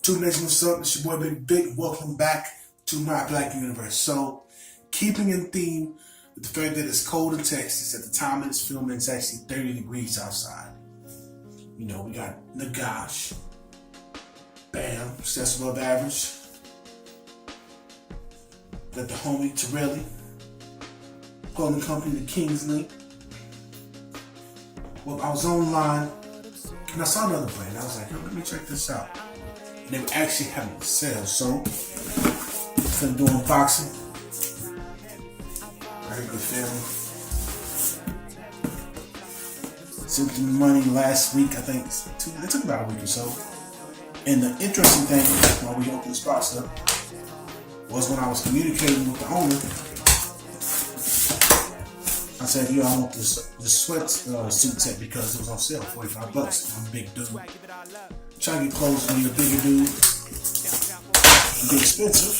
Two Nation, what's up? It's your boy Big Big. Welcome back to my Black universe. So, keeping in theme with the fact that it's cold in Texas, at the time of this filming, it's actually 30 degrees outside. You know, we got Nagash, Bam, that's above average. Got the homie Terrilli, clothing company, the King's Link. Well, I was online and I saw another brand. I was like, yo, let me check this out. And they were actually having a sale, so I'm gonna do unboxing. Very good family. Sent them money last week, I think. It took about a week or so. And the interesting thing, while we opened this box up, was when I was communicating with the owner. I said, yo, I want this sweatsuit set because it was on sale, $45. I'm a big dude. Trying to get clothes when you're a bigger dude. It'd be expensive.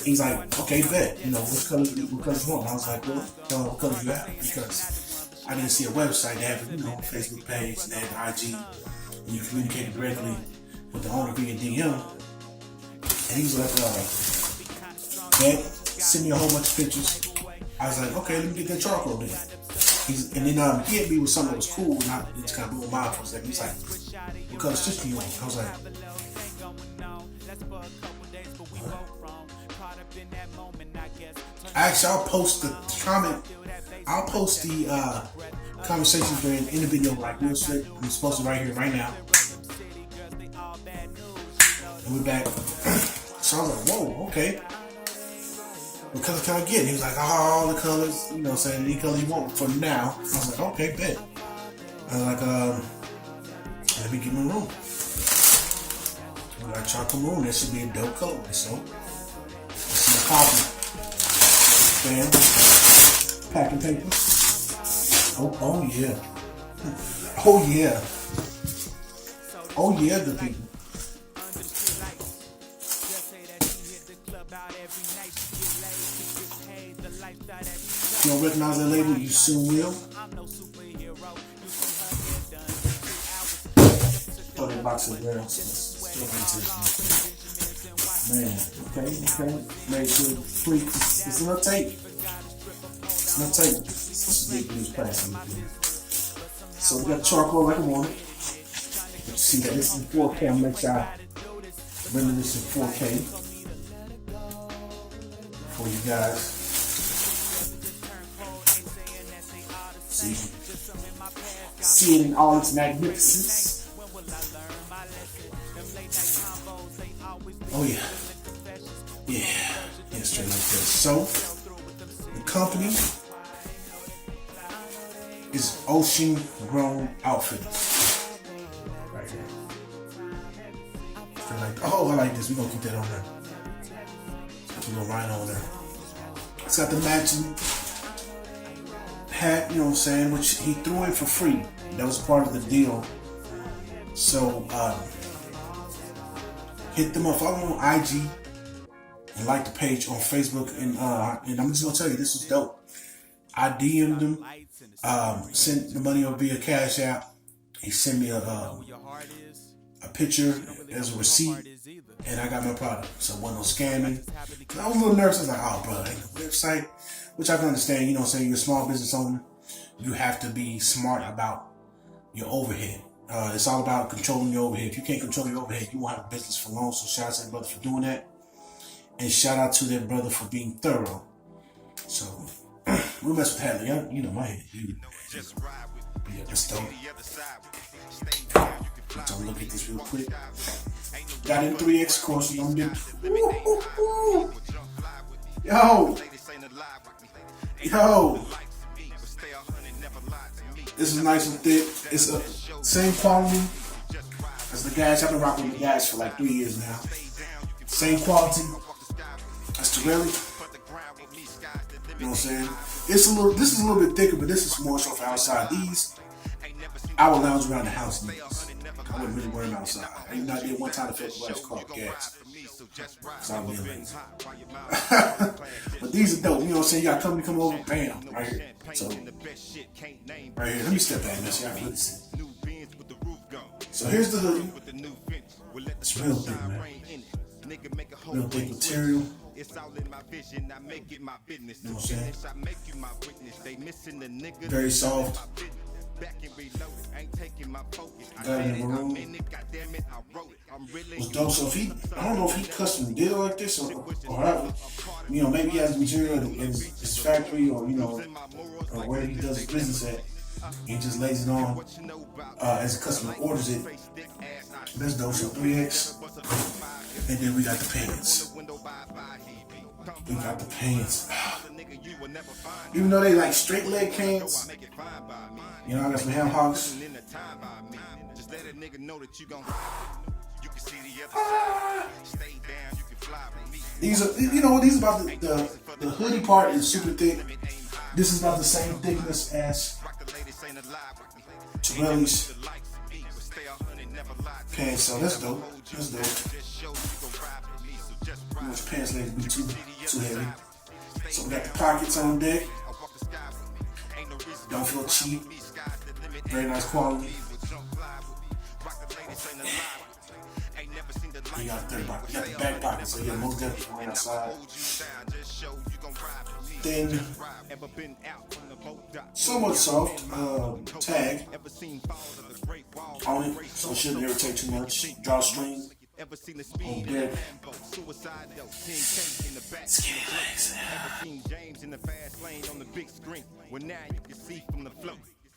He's like, okay, bet. You know, what color you want? I was like, well, tell me what color you have. Because I didn't see a website. They have, you know, a Facebook page, and they have IG. And you communicate directly with the owner via DM. And he was like, bet, send me a whole bunch of pictures. I was like, okay, let me get that charcoal then. And then he hit me with something that was cool, and I just kind of blew my mind for a second. He's like, what color stitch do you want? I was like, actually, I'll post the comment. I'll post the conversation thread in the video, like real slick. I'm supposed to right here, right now. And we're back. So I was like, whoa, okay. What color can I get? And he was like, all the colors, you know, saying any color you want for now. I was like, okay, bet. I was like, let me get my room. We got chocolate maroon, that should be a dope color. So, let's see the copy. Bam. Packing paper. Oh yeah. Oh yeah. Oh yeah, the people. If you don't recognize that label, you soon will. Throw that box in there. Man, okay. Make sure free. It's enough tape. It's enough tape. It's big news plastic. So we got charcoal like I wanted. You see that this is in 4K. I'm gonna make sure I render this in 4K for you guys. See it in all its magnificence. Oh yeah. Yeah, straight like this. So, the company is Ocean Grown Outfitters. Right here. Straight like, oh, I like this. We're gonna keep that on there. Put a little line on there. It's got the matching hat, you know what I'm saying, which he threw in for free. That was part of the deal. So hit them up, follow them on IG and like the page on Facebook, and I'm just gonna tell you, this is dope. I DM'd him, sent the money over via Cash App. He sent me a picture as a receipt, and I got my product. So it wasn't no scamming. I was a little nervous. I was like, oh bro, ain't no website. Which I can understand, you know what I'm saying, you're a small business owner. You have to be smart about your overhead. It's all about controlling your overhead. If you can't control your overhead, you won't have a business for long. So shout out to that brother for doing that. And shout out to that brother for being thorough. So, we'll mess with Hadley. You know my head. Yeah, that's dope. Let's look at this real quick. Got in 3X course. You know Yo, this is nice and thick. It's the same quality as the Gash. I've been rocking the Gash for like 3 years now. Same quality as Terrilli. You know what I'm saying? This is a little bit thicker, but this is more so for outside. These, I would lounge around the house in these. I wouldn't really wear them outside. I even did one time to fit the it's called Gas. So I'm really lazy. But these are dope, you know what I'm saying? You got a company come over, bam, right here. So, right here, let me step back and see how I can see. So here's the hoodie. It's real thick, man. Real thick material. It's all in my vision, I make it my business. You know what I'm saying? I make you my witness. They missing the nigga. Very soft. Back and reloaded, ain't taking my focus. Got it in the room. Goddamn it, I wrote it. I'm really Was dope. So if he, I don't know if he custom did it like this or however, you know, maybe he has material in his factory or, you know, or where he does his business at. He just lays it on as a customer orders it. That's dope. So 3X. And then we got the pants. We got the pants. Even though they like straight leg pants, you know, I got some ham hocks. These are, you know, these about the hoodie part is super thick. This is about the same thickness as Terrillic's pants, so that's dope. That's dope. Most pants legs be too heavy. So we got the pockets on deck. Don't feel cheap. Very nice quality. You got the back pocket, so yeah, most definitely on that side. Thin, somewhat soft tag on it, so it shouldn't irritate too much. Drawstring on deck. Skinny legs.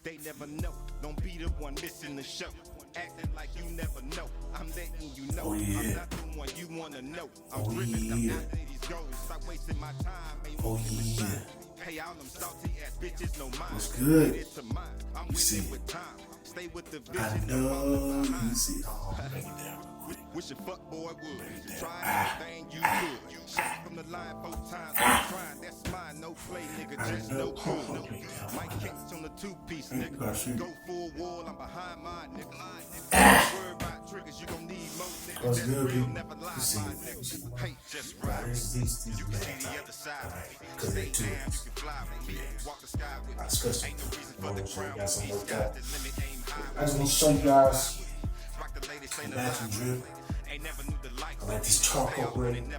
They never know. Don't be the one missing the show. Acting like you never know. I'm letting you know. Oh, yeah. I'm not the one you wanna know. I'm driven. I'm not these goals. Stop wasting my time. Oh yeah. Hey, all them salty ass bitches no mind. What's good? You see it. Stay with the vision. I know you see it. Oh, break it down. Wish a fuck boy would try everything you could. Shot from the line 4 times. Trying, that's mine. No play, nigga. Just no cool. Mike Kent's on the 2-piece, nigga. Go full wall. I'm behind mine, nigga. Worry about triggers. You gon' need more niggas. What's good, people? You see it. Hey, just ride. These you can see the other side. Cause they're too. Walk the sky with me. Ain't no reason for the crown. I just want to show you guys the matching drip. I like this charcoal gray. You know what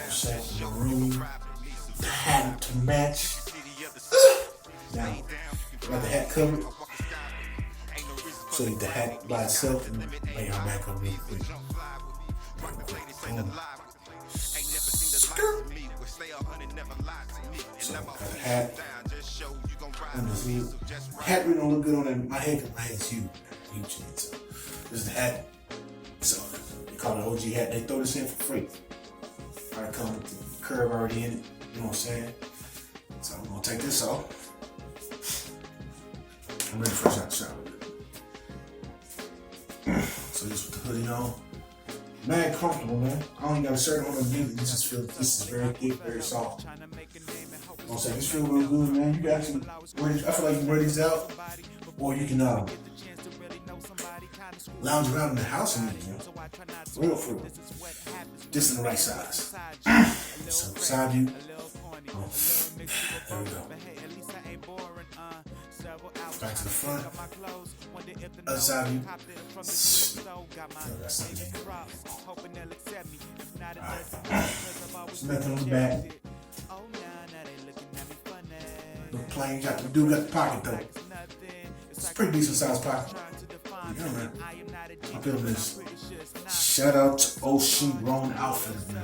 I'm saying? The maroon. The hat to match. Now, I got the hat covered. So you the hat by itself and lay our back up real quick. Boom. So got the hat. And the hat really don't look good on my head because my head's huge. So this is the hat. So they call it an OG hat. They throw this in for free. Alright, come with the curve already in it. You know what I'm saying? So I'm gonna take this off. I'm ready for a shot. So this with the hoodie on. Mad comfortable, man. I don't even got a shirt on underneath. This is very thick, very soft. You know what I'm saying? This feels real good, man. You can actually wear these, I feel like you can wear these out, or you can lounge around in the house and you know, real fruit. Just in the right size. So side view. There we go. Back to the front. Other side view. That's something. Alright. There's nothing on the back. Look plain. You do got the pocket though. It's a pretty decent sized pocket. Yeah, man. I'm feeling this. Shout out to Ocean Grown Outfitters, man. I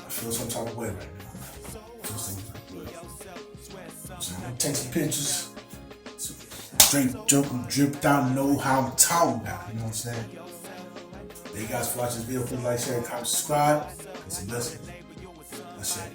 feel some type of way right now. So I'm gonna take some pictures. Straight dripped out, know how I'm talking about. You know what I'm saying? Thank you guys for watching this video. Please like, share, comment, subscribe. It's a blessing. That's it.